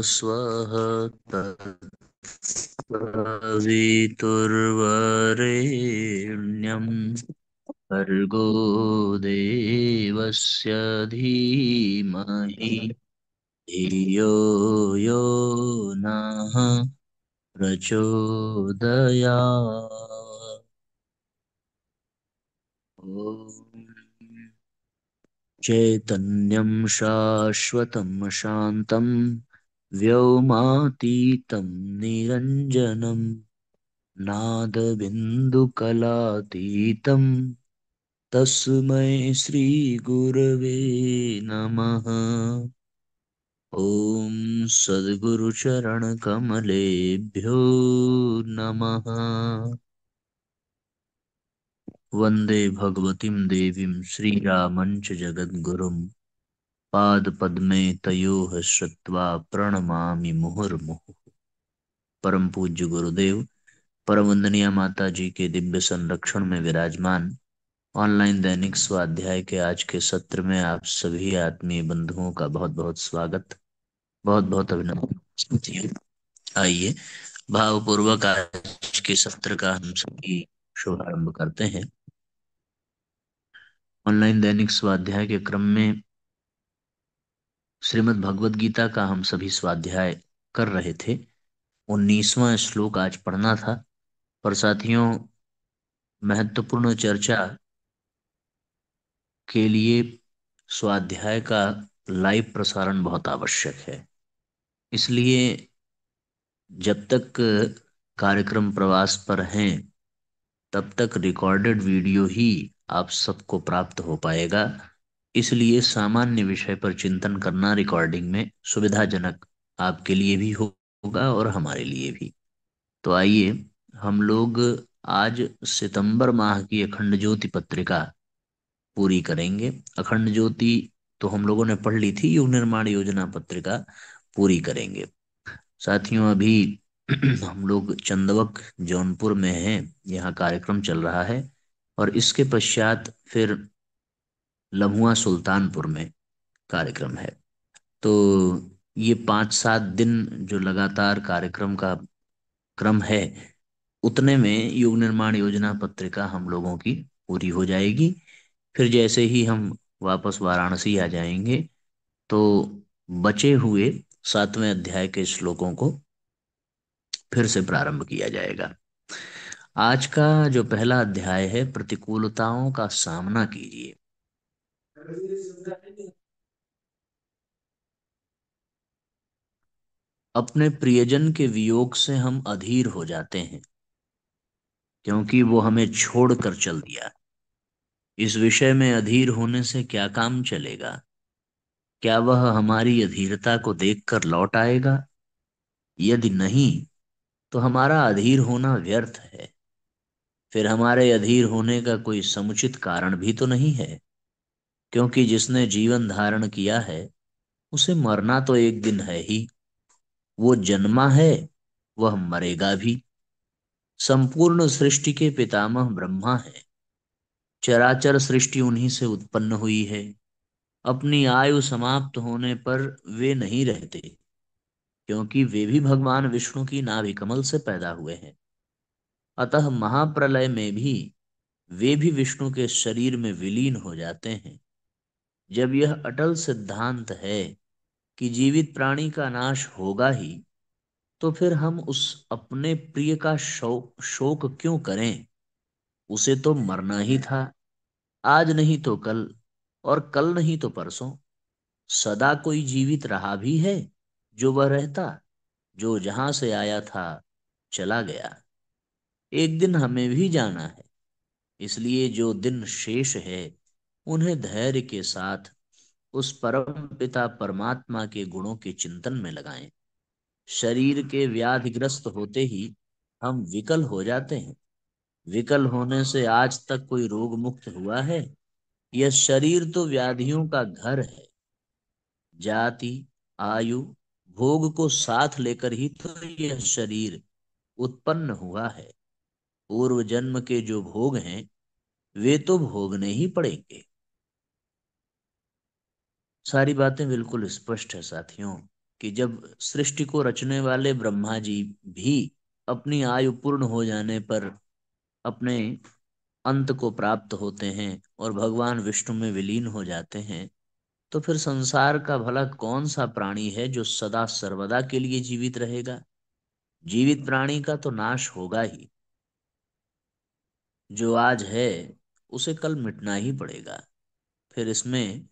स्वः तत्सवितुर्वरेण्यं भर्गो देवस्य धीमहि धियो यो नः प्रचोदयात्। ॐ चैतन्यं शाश्वतं शान्तं व्योमातीतं निरञ्जनं नादबिन्दुकलातीतं तस्मै श्रीगुरवे नमः। ॐ सद्गुरुचरणकमलेभ्यो नमः। वन्दे भगवतीं देवीं श्रीरामञ्च जगद्गुरुं पादपद्मे तयोः श्रुत्वा प्रणमामि मुहुर्मुहुः। परम पूज्य गुरुदेव, परम वंदनीय माता जी के दिव्य संरक्षण में विराजमान ऑनलाइन दैनिक स्वाध्याय के आज के सत्र में आप सभी आत्मीय बंधुओं का बहुत बहुत स्वागत, बहुत बहुत अभिनंदन। आइए भावपूर्वक आज के सत्र का हम सभी शुभारंभ करते हैं। ऑनलाइन दैनिक स्वाध्याय के क्रम में श्रीमद् भगवद गीता का हम सभी स्वाध्याय कर रहे थे। 19वां श्लोक आज पढ़ना था। और साथियों, महत्वपूर्ण चर्चा के लिए स्वाध्याय का लाइव प्रसारण बहुत आवश्यक है। इसलिए जब तक कार्यक्रम प्रवास पर हैं तब तक रिकॉर्डेड वीडियो ही आप सबको प्राप्त हो पाएगा। इसलिए सामान्य विषय पर चिंतन करना रिकॉर्डिंग में सुविधाजनक आपके लिए भी होगा और हमारे लिए भी। तो आइए हम लोग आज सितंबर माह की अखंड ज्योति पत्रिका पूरी करेंगे। अखंड ज्योति तो हम लोगों ने पढ़ ली थी, युग निर्माण योजना पत्रिका पूरी करेंगे। साथियों, अभी हम लोग चंदवक जौनपुर में हैं, यहाँ कार्यक्रम चल रहा है। और इसके पश्चात फिर लम्हुआ सुल्तानपुर में कार्यक्रम है। तो ये 5-7 दिन जो लगातार कार्यक्रम का क्रम है, उतने में युग निर्माण योजना पत्रिका हम लोगों की पूरी हो जाएगी। फिर जैसे ही हम वापस वाराणसी आ जाएंगे तो बचे हुए 7वें अध्याय के श्लोकों को फिर से प्रारंभ किया जाएगा। आज का जो पहला अध्याय है, प्रतिकूलताओं का सामना कीजिए। अपने प्रियजन के वियोग से हम अधीर हो जाते हैं क्योंकि वो हमें छोड़कर चल दिया। इस विषय में अधीर होने से क्या काम चलेगा? क्या वह हमारी अधीरता को देखकर लौट आएगा? यदि नहीं, तो हमारा अधीर होना व्यर्थ है। फिर हमारे अधीर होने का कोई समुचित कारण भी तो नहीं है, क्योंकि जिसने जीवन धारण किया है उसे मरना तो एक दिन है ही। वो जन्मा है, वह मरेगा भी। संपूर्ण सृष्टि के पितामह ब्रह्मा है। चराचर सृष्टि उन्हीं से उत्पन्न हुई है। अपनी आयु समाप्त होने पर वे नहीं रहते, क्योंकि वे भी भगवान विष्णु की नाभि कमल से पैदा हुए हैं। अतः महाप्रलय में भी वे भी विष्णु के शरीर में विलीन हो जाते हैं। जब यह अटल सिद्धांत है कि जीवित प्राणी का नाश होगा ही, तो फिर हम उस अपने प्रिय का शोक शोक क्यों करें? उसे तो मरना ही था, आज नहीं तो कल, और कल नहीं तो परसों। सदा कोई जीवित रहा भी है जो वह रहता, जो जहां से आया था चला गया। एक दिन हमें भी जाना है, इसलिए जो दिन शेष है उन्हें धैर्य के साथ उस परम पिता परमात्मा के गुणों के चिंतन में लगाएं। शरीर के व्याधिग्रस्त होते ही हम विकल हो जाते हैं। विकल होने से आज तक कोई रोग मुक्त हुआ है? यह शरीर तो व्याधियों का घर है। जाति, आयु, भोग को साथ लेकर ही तो यह शरीर उत्पन्न हुआ है। पूर्व जन्म के जो भोग हैं वे तो भोगने ही पड़ेंगे। सारी बातें बिल्कुल स्पष्ट है साथियों, कि जब सृष्टि को रचने वाले ब्रह्मा जी भी अपनी आयु पूर्ण हो जाने पर अपने अंत को प्राप्त होते हैं और भगवान विष्णु में विलीन हो जाते हैं, तो फिर संसार का भला कौन सा प्राणी है जो सदा सर्वदा के लिए जीवित रहेगा? जीवित प्राणी का तो नाश होगा ही। जो आज है उसे कल मिटना ही पड़ेगा। फिर इसमें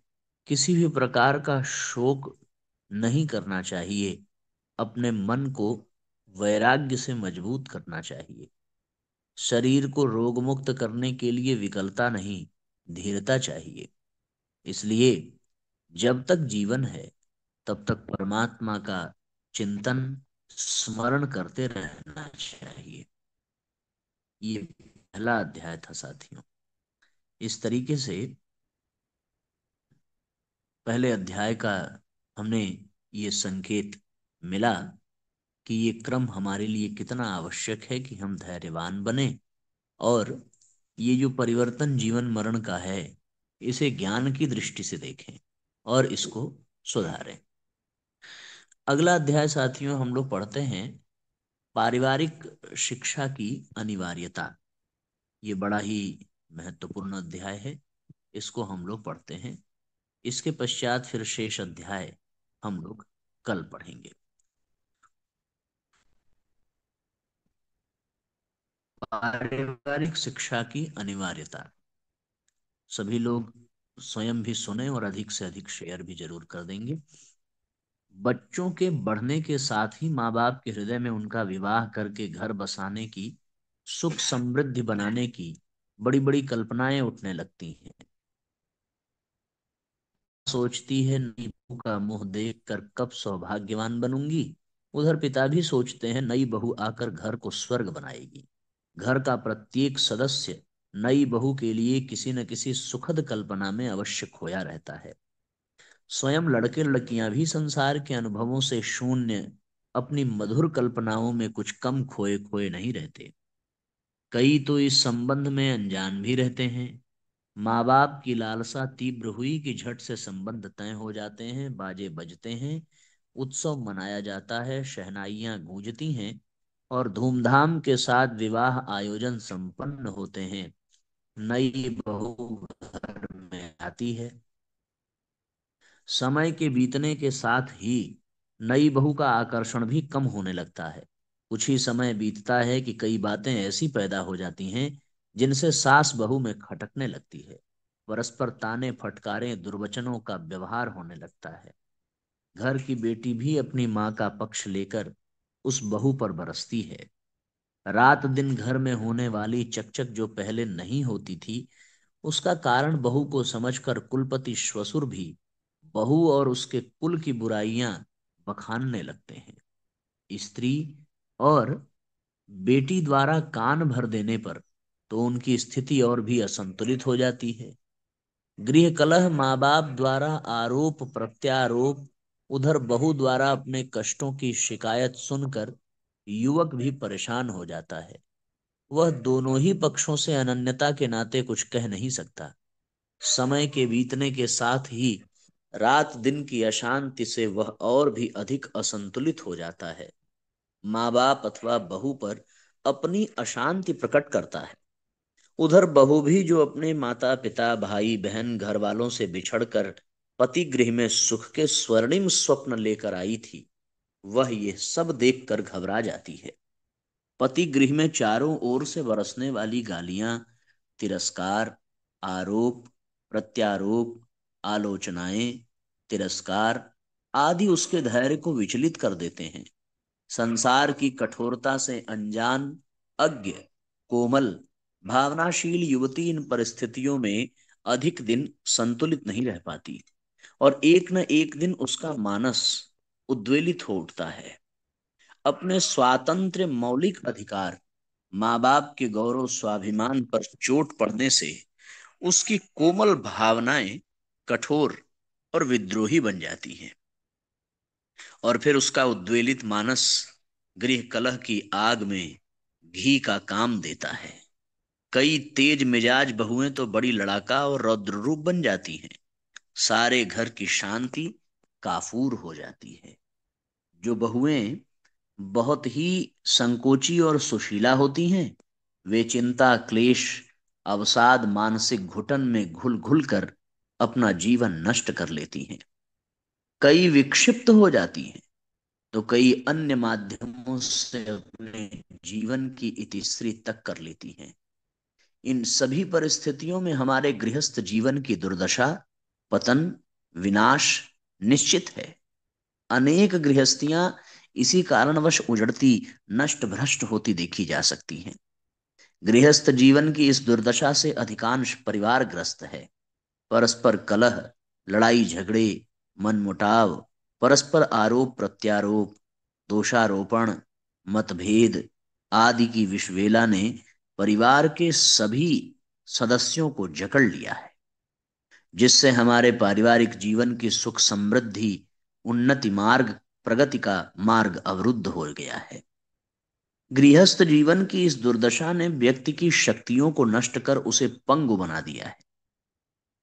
किसी भी प्रकार का शोक नहीं करना चाहिए। अपने मन को वैराग्य से मजबूत करना चाहिए। शरीर को रोग मुक्त करने के लिए विकलता नहीं, धीरता चाहिए। इसलिए जब तक जीवन है तब तक परमात्मा का चिंतन, स्मरण करते रहना चाहिए। ये पहला अध्याय था साथियों। इस तरीके से पहले अध्याय का हमने ये संकेत मिला कि ये क्रम हमारे लिए कितना आवश्यक है कि हम धैर्यवान बने और ये जो परिवर्तन जीवन मरण का है इसे ज्ञान की दृष्टि से देखें और इसको सुधारें। अगला अध्याय साथियों हम लोग पढ़ते हैं पारिवारिक शिक्षा की अनिवार्यता। ये बड़ा ही महत्वपूर्ण अध्याय है, इसको हम लोग पढ़ते हैं। इसके पश्चात फिर शेष अध्याय हम लोग कल पढ़ेंगे। पारिवारिक शिक्षा की अनिवार्यता। सभी लोग स्वयं भी सुने और अधिक से अधिक शेयर भी जरूर कर देंगे। बच्चों के बढ़ने के साथ ही माँ बाप के हृदय में उनका विवाह करके घर बसाने की, सुख समृद्धि बनाने की बड़ी बड़ी कल्पनाएं उठने लगती हैं। सोचती है नई बहू का मुंह देख कर कब सौभाग्यवान बनूंगी। उधर पिता भी सोचते हैं नई बहू आकर घर को स्वर्ग बनाएगी। घर का प्रत्येक सदस्य नई बहू के लिए किसी न किसी सुखद कल्पना में अवश्य खोया रहता है। स्वयं लड़के लड़कियां भी संसार के अनुभवों से शून्य अपनी मधुर कल्पनाओं में कुछ कम खोए खोए नहीं रहते। कई तो इस संबंध में अनजान भी रहते हैं। माँ बाप की लालसा तीव्र हुई कि झट से संबंध तय हो जाते हैं, बाजे बजते हैं, उत्सव मनाया जाता है, शहनाइयां गूंजती हैं और धूमधाम के साथ विवाह आयोजन संपन्न होते हैं। नई बहू घर में आती है। समय के बीतने के साथ ही नई बहू का आकर्षण भी कम होने लगता है। कुछ ही समय बीतता है कि कई बातें ऐसी पैदा हो जाती हैं जिनसे सास बहू में खटकने लगती है। परस्पर ताने फटकारे दुर्वचनों का व्यवहार होने लगता है। घर की बेटी भी अपनी माँ का पक्ष लेकर उस बहू पर बरसती है। रात दिन घर में होने वाली चकचक जो पहले नहीं होती थी, उसका कारण बहू को समझकर कुलपति श्वशुर भी बहू और उसके कुल की बुराइयां बखानने लगते हैं। स्त्री और बेटी द्वारा कान भर देने पर तो उनकी स्थिति और भी असंतुलित हो जाती है। गृह कलह, माँ बाप द्वारा आरोप प्रत्यारोप, उधर बहू द्वारा अपने कष्टों की शिकायत सुनकर युवक भी परेशान हो जाता है। वह दोनों ही पक्षों से अनन्यता के नाते कुछ कह नहीं सकता। समय के बीतने के साथ ही रात दिन की अशांति से वह और भी अधिक असंतुलित हो जाता है। माँ बाप अथवा बहू पर अपनी अशांति प्रकट करता है। उधर बहू भी जो अपने माता पिता भाई बहन घर वालों से बिछड़कर पति गृह में सुख के स्वर्णिम स्वप्न लेकर आई थी, वह ये सब देखकर घबरा जाती है। पति गृह में चारों ओर से बरसने वाली गालियां, तिरस्कार, आरोप प्रत्यारोप, आलोचनाएं, तिरस्कार आदि उसके धैर्य को विचलित कर देते हैं। संसार की कठोरता से अनजान, अज्ञ, कोमल, भावनाशील युवती इन परिस्थितियों में अधिक दिन संतुलित नहीं रह पाती और एक न एक दिन उसका मानस उद्वेलित हो उठता है। अपने स्वातंत्र्य मौलिक अधिकार, माँ बाप के गौरव स्वाभिमान पर चोट पड़ने से उसकी कोमल भावनाएं कठोर और विद्रोही बन जाती हैं और फिर उसका उद्वेलित मानस गृह कलह की आग में घी का काम देता है। कई तेज मिजाज बहुएं तो बड़ी लड़ाका और रौद्र रूप बन जाती हैं। सारे घर की शांति काफूर हो जाती है। जो बहुएं बहुत ही संकोची और सुशीला होती हैं, वे चिंता, क्लेश, अवसाद, मानसिक घुटन में घुल घुल कर अपना जीवन नष्ट कर लेती हैं। कई विक्षिप्त हो जाती हैं, तो कई अन्य माध्यमों से अपने जीवन की इतिश्री तक कर लेती हैं। इन सभी परिस्थितियों में हमारे गृहस्थ जीवन की दुर्दशा, पतन, विनाश निश्चित है। अनेक गृहस्थियां इसी कारणवश उजड़ती, नष्ट भ्रष्ट होती देखी जा सकती हैं। गृहस्थ जीवन की इस दुर्दशा से अधिकांश परिवार ग्रस्त है। परस्पर कलह, लड़ाई झगड़े, मनमुटाव, परस्पर आरोप प्रत्यारोप, दोषारोपण, मतभेद आदि की विषवेला ने परिवार के सभी सदस्यों को जकड़ लिया है, जिससे हमारे पारिवारिक जीवन की सुख समृद्धि, उन्नति मार्ग, प्रगति का मार्ग अवरुद्ध हो गया है। गृहस्थ जीवन की इस दुर्दशा ने व्यक्ति की शक्तियों को नष्ट कर उसे पंगु बना दिया है।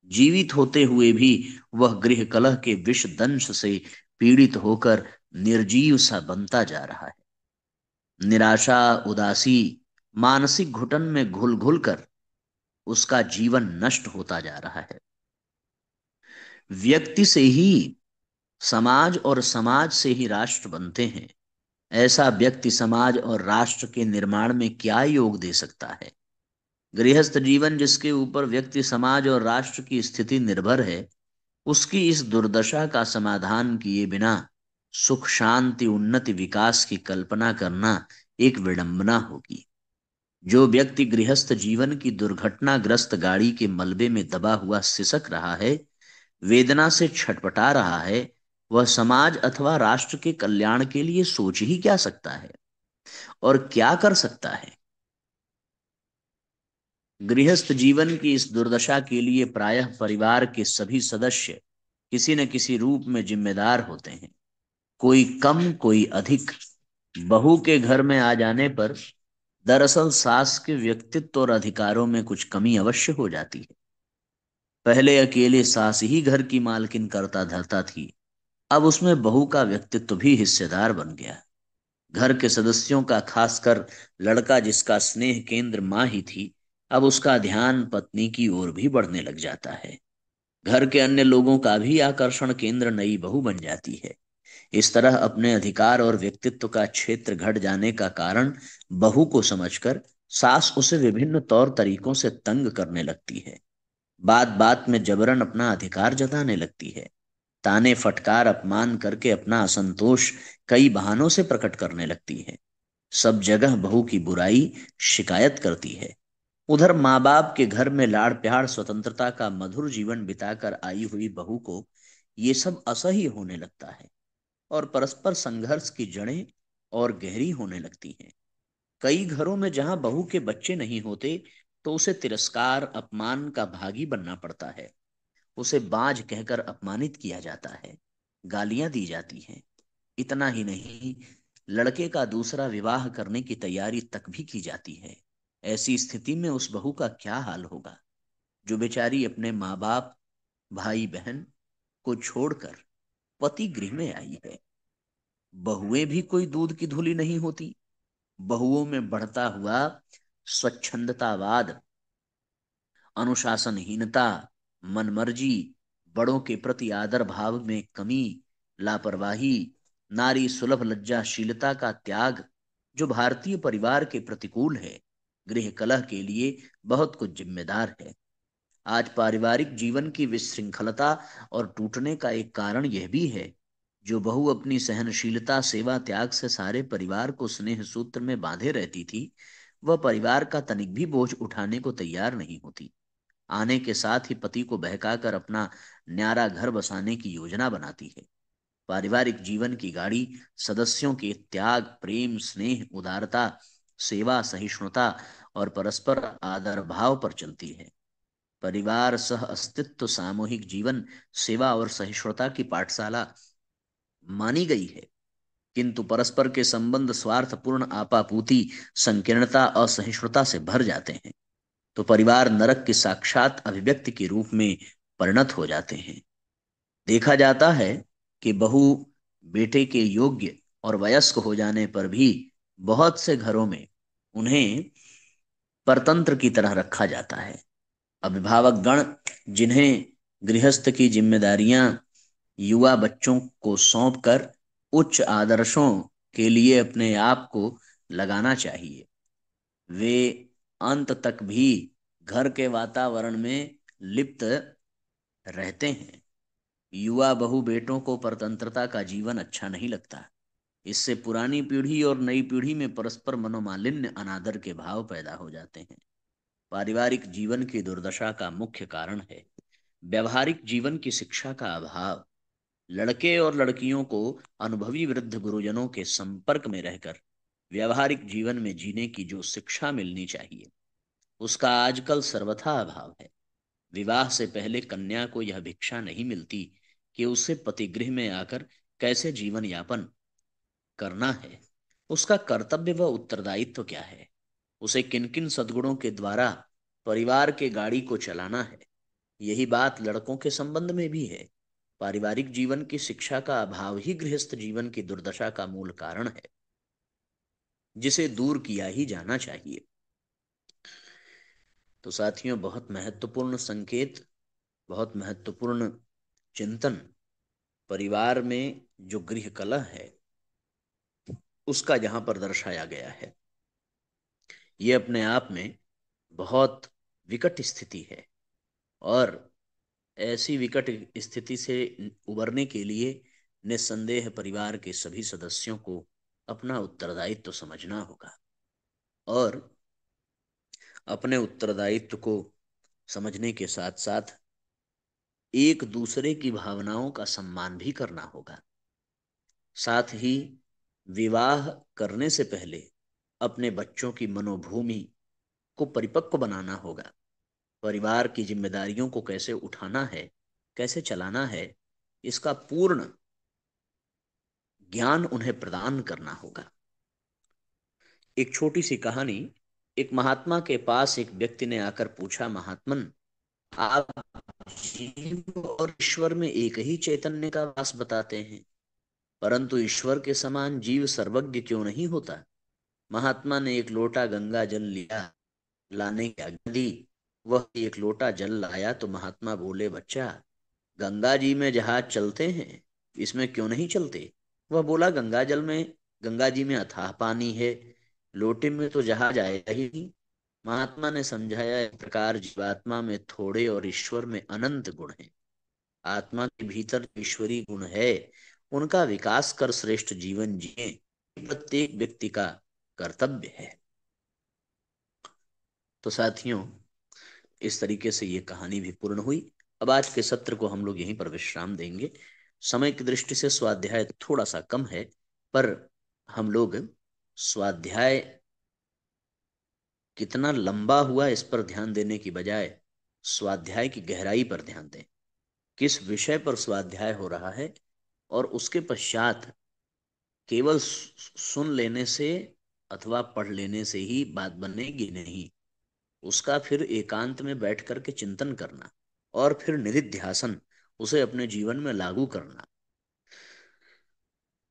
जीवित होते हुए भी वह गृह कलह के विष दंश से पीड़ित होकर निर्जीव सा बनता जा रहा है। निराशा, उदासी, मानसिक घुटन में घुल घुल कर उसका जीवन नष्ट होता जा रहा है। व्यक्ति से ही समाज और समाज से ही राष्ट्र बनते हैं। ऐसा व्यक्ति समाज और राष्ट्र के निर्माण में क्या योग दे सकता है? गृहस्थ जीवन जिसके ऊपर व्यक्ति, समाज और राष्ट्र की स्थिति निर्भर है, उसकी इस दुर्दशा का समाधान किए बिना सुख, शांति, उन्नति, विकास की कल्पना करना एक विडंबना होगी। जो व्यक्ति गृहस्थ जीवन की दुर्घटनाग्रस्त गाड़ी के मलबे में दबा हुआ सिसक रहा है, वेदना से छटपटा रहा है, वह समाज अथवा राष्ट्र के कल्याण के लिए सोच ही क्या सकता है और क्या कर सकता है? गृहस्थ जीवन की इस दुर्दशा के लिए प्रायः परिवार के सभी सदस्य किसी न किसी रूप में जिम्मेदार होते हैं, कोई कम कोई अधिक। बहू के घर में आ जाने पर दरअसल सास के व्यक्तित्व और अधिकारों में कुछ कमी अवश्य हो जाती है। पहले अकेले सास ही घर की मालकिन करता धरता थी, अब उसमें बहू का व्यक्तित्व भी हिस्सेदार बन गया। घर के सदस्यों का, खासकर लड़का जिसका स्नेह केंद्र माँ ही थी, अब उसका ध्यान पत्नी की ओर भी बढ़ने लग जाता है। घर के अन्य लोगों का भी आकर्षण केंद्र नई बहू बन जाती है। इस तरह अपने अधिकार और व्यक्तित्व का क्षेत्र घट जाने का कारण बहू को समझकर सास उसे विभिन्न तौर तरीकों से तंग करने लगती है। बात बात में जबरन अपना अधिकार जताने लगती है। ताने, फटकार, अपमान करके अपना असंतोष कई बहानों से प्रकट करने लगती है। सब जगह बहू की बुराई, शिकायत करती है। उधर माँ बाप के घर में लाड़ प्यार, स्वतंत्रता का मधुर जीवन बिताकर आई हुई बहू को ये सब असह्य होने लगता है और परस्पर संघर्ष की जड़ें और गहरी होने लगती हैं। कई घरों में जहां बहू के बच्चे नहीं होते, तो उसे तिरस्कार, अपमान का भागी बनना पड़ता है। उसे बांझ कहकर अपमानित किया जाता है, गालियां दी जाती हैं। इतना ही नहीं, लड़के का दूसरा विवाह करने की तैयारी तक भी की जाती है। ऐसी स्थिति में उस बहू का क्या हाल होगा, जो बेचारी अपने माँ बाप, भाई बहन को छोड़कर पति गृह में आई है। बहुएं भी कोई दूध की धुली नहीं होती। बहुओं में बढ़ता हुआ स्वच्छंदतावाद, अनुशासनहीनता, मनमर्जी, बड़ों के प्रति आदर भाव में कमी, लापरवाही, नारी सुलभ लज्जाशीलता का त्याग, जो भारतीय परिवार के प्रतिकूल है, गृह कलह के लिए बहुत कुछ जिम्मेदार है। आज पारिवारिक जीवन की विशृंखलता और टूटने का एक कारण यह भी है, जो बहू अपनी सहनशीलता, सेवा, त्याग से सारे परिवार को स्नेह सूत्र में बांधे रहती थी, वह परिवार का तनिक भी बोझ उठाने को तैयार नहीं होती। आने के साथ ही पति को बहकाकर अपना न्यारा घर बसाने की योजना बनाती है। पारिवारिक जीवन की गाड़ी सदस्यों के त्याग, प्रेम, स्नेह, उदारता, सेवा, सहिष्णुता और परस्पर आदर भाव पर चलती है। परिवार, सह अस्तित्व, सामूहिक जीवन, सेवा और सहिष्णुता की पाठशाला मानी गई है, किंतु परस्पर के संबंध स्वार्थपूर्ण, आपापूती, संकीर्णता, असहिष्णुता से भर जाते हैं, तो परिवार नरक की साक्षात अभिव्यक्ति के रूप में परिणत हो जाते हैं। देखा जाता है कि बहू बेटे के योग्य और वयस्क हो जाने पर भी बहुत से घरों में उन्हें परतंत्र की तरह रखा जाता है। अभिभावक गण जिन्हें गृहस्थ की जिम्मेदारियां युवा बच्चों को सौंपकर उच्च आदर्शों के लिए अपने आप को लगाना चाहिए, वे अंत तक भी घर के वातावरण में लिप्त रहते हैं। युवा बहू बेटों को परतंत्रता का जीवन अच्छा नहीं लगता। इससे पुरानी पीढ़ी और नई पीढ़ी में परस्पर मनोमालिन्य, अनादर के भाव पैदा हो जाते हैं। पारिवारिक जीवन की दुर्दशा का मुख्य कारण है व्यवहारिक जीवन की शिक्षा का अभाव। लड़के और लड़कियों को अनुभवी वृद्ध गुरुजनों के संपर्क में रहकर व्यवहारिक जीवन में जीने की जो शिक्षा मिलनी चाहिए, उसका आजकल सर्वथा अभाव है। विवाह से पहले कन्या को यह भिक्षा नहीं मिलती कि उसे पतिगृह में आकर कैसे जीवन यापन करना है, उसका कर्तव्य व उत्तरदायित्व क्या है, उसे किन किन सद्गुणों के द्वारा परिवार के गाड़ी को चलाना है। यही बात लड़कों के संबंध में भी है। पारिवारिक जीवन की शिक्षा का अभाव ही गृहस्थ जीवन की दुर्दशा का मूल कारण है, जिसे दूर किया ही जाना चाहिए। तो साथियों, बहुत महत्वपूर्ण संकेत, बहुत महत्वपूर्ण चिंतन परिवार में जो गृह कलह है उसका यहाँ पर दर्शाया गया है। ये अपने आप में बहुत विकट स्थिति है और ऐसी विकट स्थिति से उबरने के लिए निस्संदेह परिवार के सभी सदस्यों को अपना उत्तरदायित्व तो समझना होगा और अपने उत्तरदायित्व को समझने के साथ साथ एक दूसरे की भावनाओं का सम्मान भी करना होगा। साथ ही विवाह करने से पहले अपने बच्चों की मनोभूमि को परिपक्व बनाना होगा। परिवार की जिम्मेदारियों को कैसे उठाना है, कैसे चलाना है, इसका पूर्ण ज्ञान उन्हें प्रदान करना होगा। एक छोटी सी कहानी। एक महात्मा के पास एक व्यक्ति ने आकर पूछा, महात्मन, आप जीव और ईश्वर में एक ही चैतन्य का वास बताते हैं, परंतु ईश्वर के समान जीव सर्वज्ञ क्यों नहीं होता? महात्मा ने एक लोटा गंगा जल लिया, लाने की आज्ञा दी। वह एक लोटा जल लाया तो महात्मा बोले, बच्चा, गंगा जी में जहाज चलते हैं, इसमें क्यों नहीं चलते? वह बोला, गंगा जी में अथाह पानी है, लोटे में तो जहाज आएगा ही नहीं। महात्मा ने समझाया, इस प्रकार जीवात्मा में थोड़े और ईश्वर में अनंत गुण हैं। आत्मा के भीतर ईश्वरीय गुण है, उनका विकास कर श्रेष्ठ जीवन जिए, प्रत्येक व्यक्ति का कर्तव्य है। तो साथियों, इस तरीके से ये कहानी भी पूर्ण हुई। अब आज के सत्र को हम लोग यहीं पर विश्राम देंगे। समय की दृष्टि से स्वाध्याय थोड़ा सा कम है, पर हम लोग स्वाध्याय कितना लंबा हुआ इस पर ध्यान देने की बजाय स्वाध्याय की गहराई पर ध्यान दें। किस विषय पर स्वाध्याय हो रहा है, और उसके पश्चात केवल सुन लेने से अथवा पढ़ लेने से ही बात बनेगी नहीं, उसका फिर एकांत में बैठ करके चिंतन करना और फिर निधिध्यासन, उसे अपने जीवन में लागू करना।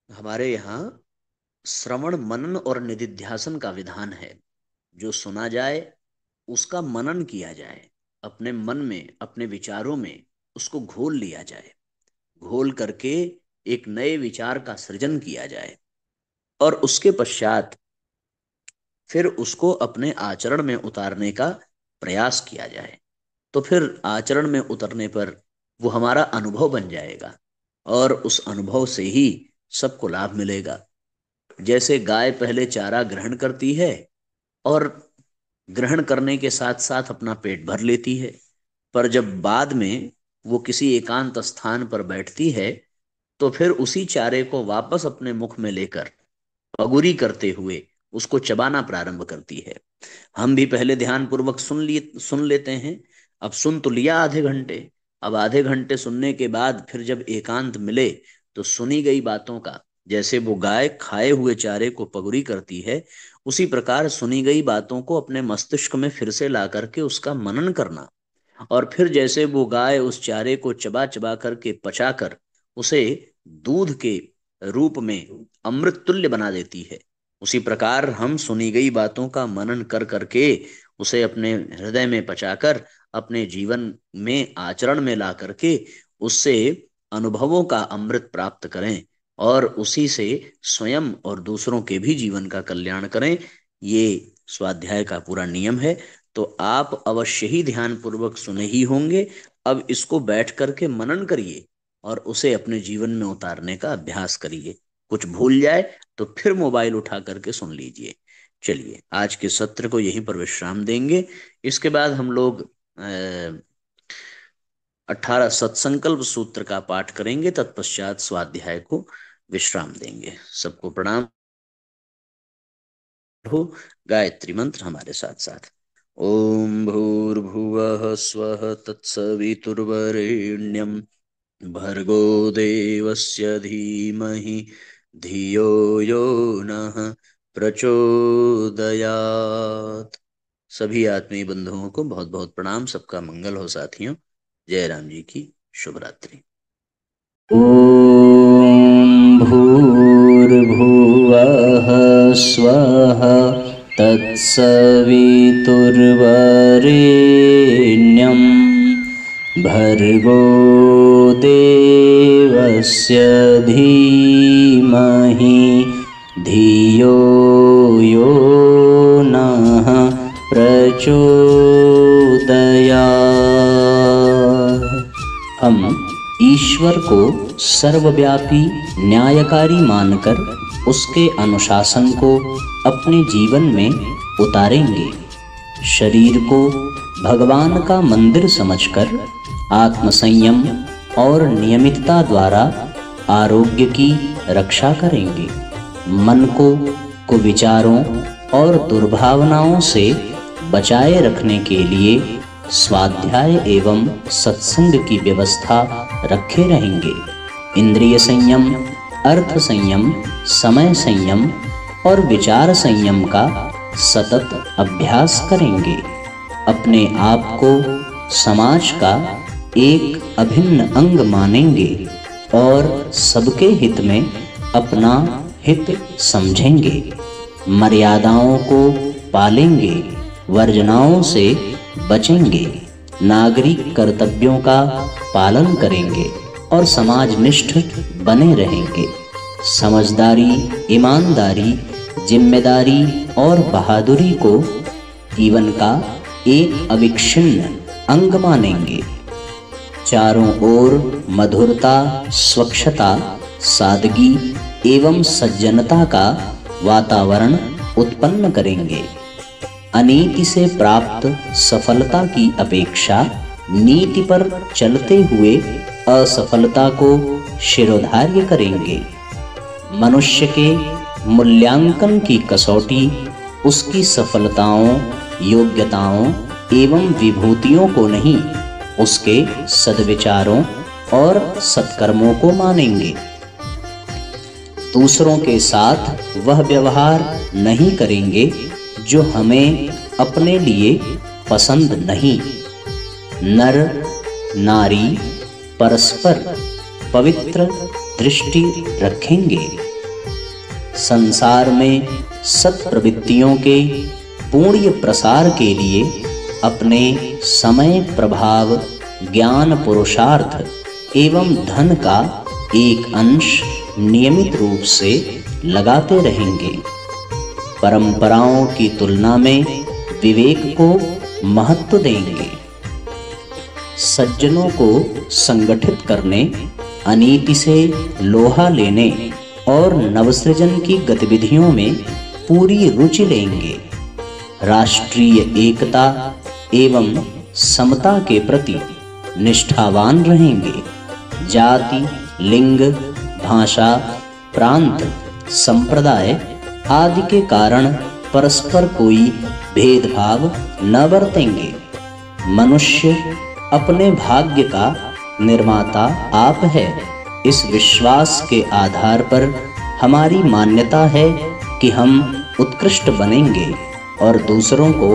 हमारे यहाँ श्रवण, मनन और निधिध्यासन का विधान है। जो सुना जाए उसका मनन किया जाए, अपने मन में, अपने विचारों में उसको घोल लिया जाए, घोल करके एक नए विचार का सृजन किया जाए और उसके पश्चात फिर उसको अपने आचरण में उतारने का प्रयास किया जाए। तो फिर आचरण में उतरने पर वो हमारा अनुभव बन जाएगा और उस अनुभव से ही सबको लाभ मिलेगा। जैसे गाय पहले चारा ग्रहण करती है और ग्रहण करने के साथ साथ अपना पेट भर लेती है, पर जब बाद में वो किसी एकांत स्थान पर बैठती है तो फिर उसी चारे को वापस अपने मुख में लेकर अगुरी करते हुए उसको चबाना प्रारंभ करती है। हम भी पहले ध्यान पूर्वक सुन लेते हैं। अब सुन तो लिया आधे घंटे, अब आधे घंटे सुनने के बाद फिर जब एकांत मिले तो सुनी गई बातों का, जैसे वो गाय खाए हुए चारे को पगुरी करती है, उसी प्रकार सुनी गई बातों को अपने मस्तिष्क में फिर से ला करके उसका मनन करना, और फिर जैसे वो गाय उस चारे को चबा चबा करके पचा कर उसे दूध के रूप में अमृत तुल्य बना देती है। उसी प्रकार हम सुनी गई बातों का मनन कर करके उसे अपने हृदय में पचाकर अपने जीवन में आचरण में ला करके उससे अनुभवों का अमृत प्राप्त करें और उसी से स्वयं और दूसरों के भी जीवन का कल्याण करें। ये स्वाध्याय का पूरा नियम है। तो आप अवश्य ही ध्यान पूर्वक सुने ही होंगे। अब इसको बैठ करके मनन करिए और उसे अपने जीवन में उतारने का अभ्यास करिए। कुछ भूल जाए तो फिर मोबाइल उठा करके सुन लीजिए। चलिए आज के सत्र को यहीं पर विश्राम देंगे। इसके बाद हम लोग 18 सत्संकल्प सूत्र का पाठ करेंगे, तत्पश्चात स्वाध्याय को विश्राम देंगे। सबको प्रणाम हो। गायत्री मंत्र हमारे साथ साथ। ओम भूर्भुवः स्वः तत्सवितुर्वरेण्यं भर्गो देवस्य धीमहि धियो यो नः प्रचोदयात्। सभी आत्मीय बंधुओं को बहुत बहुत प्रणाम। सबका मंगल हो साथियों। जय राम जी की शुभ रात्रि। ओम भूर्भुवः स्वः तत्सवितुर्वरेण्यं भर्गो देवस्य धीमहि धियो यो नः प्रचोदयात्। हम ईश्वर को सर्वव्यापी न्यायकारी मानकर उसके अनुशासन को अपने जीवन में उतारेंगे। शरीर को भगवान का मंदिर समझकर आत्मसंयम और नियमितता द्वारा आरोग्य की रक्षा करेंगे। मन को कुविचारों और दुर्भावनाओं से बचाए रखने के लिए स्वाध्याय एवं सत्संग की व्यवस्था रखे रहेंगे। इंद्रिय संयम, अर्थ संयम, समय संयम और विचार संयम का सतत अभ्यास करेंगे। अपने आप को समाज का एक अभिन्न अंग मानेंगे और सबके हित में अपना हित समझेंगे। मर्यादाओं को पालेंगे, वर्जनाओं से बचेंगे, नागरिक कर्तव्यों का पालन करेंगे और समाजनिष्ठ बने रहेंगे। समझदारी, ईमानदारी, जिम्मेदारी और बहादुरी को जीवन का एक अविच्छिन्न अंग मानेंगे। चारों ओर मधुरता, स्वच्छता, सादगी एवं सज्जनता का वातावरण उत्पन्न करेंगे। अनीति से प्राप्त सफलता की अपेक्षा नीति पर चलते हुए असफलता को शिरोधार्य करेंगे। मनुष्य के मूल्यांकन की कसौटी उसकी सफलताओं, योग्यताओं एवं विभूतियों को नहीं, उसके सद्विचारों और सत्कर्मों को मानेंगे। दूसरों के साथ वह व्यवहार नहीं करेंगे जो हमें अपने लिए पसंद नहीं। नर नारी परस्पर पवित्र दृष्टि रखेंगे। संसार में सत्प्रवृत्तियों के पूर्ण प्रसार के लिए अपने समय, प्रभाव, ज्ञान, पुरुषार्थ एवं धन का एक अंश नियमित रूप से लगाते रहेंगे। परंपराओं की तुलना में विवेक को महत्व देंगे। सज्जनों को संगठित करने, अनीति से लोहा लेने और नवसृजन की गतिविधियों में पूरी रुचि लेंगे। राष्ट्रीय एकता एवं समता के प्रति निष्ठावान रहेंगे। जाति, लिंग, भाषा, प्रांत, संप्रदाय आदि के कारण परस्पर कोई भेदभाव न बरतेंगे। मनुष्य अपने भाग्य का निर्माता आप है। इस विश्वास के आधार पर हमारी मान्यता है कि हम उत्कृष्ट बनेंगे और दूसरों को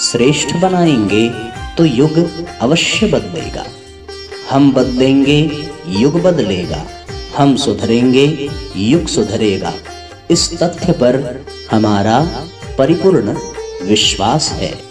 श्रेष्ठ बनाएंगे तो युग अवश्य बदलेगा। हम बदलेंगे, युग बदलेगा। हम सुधरेंगे, युग सुधरेगा, इस तथ्य पर हमारा परिपूर्ण विश्वास है।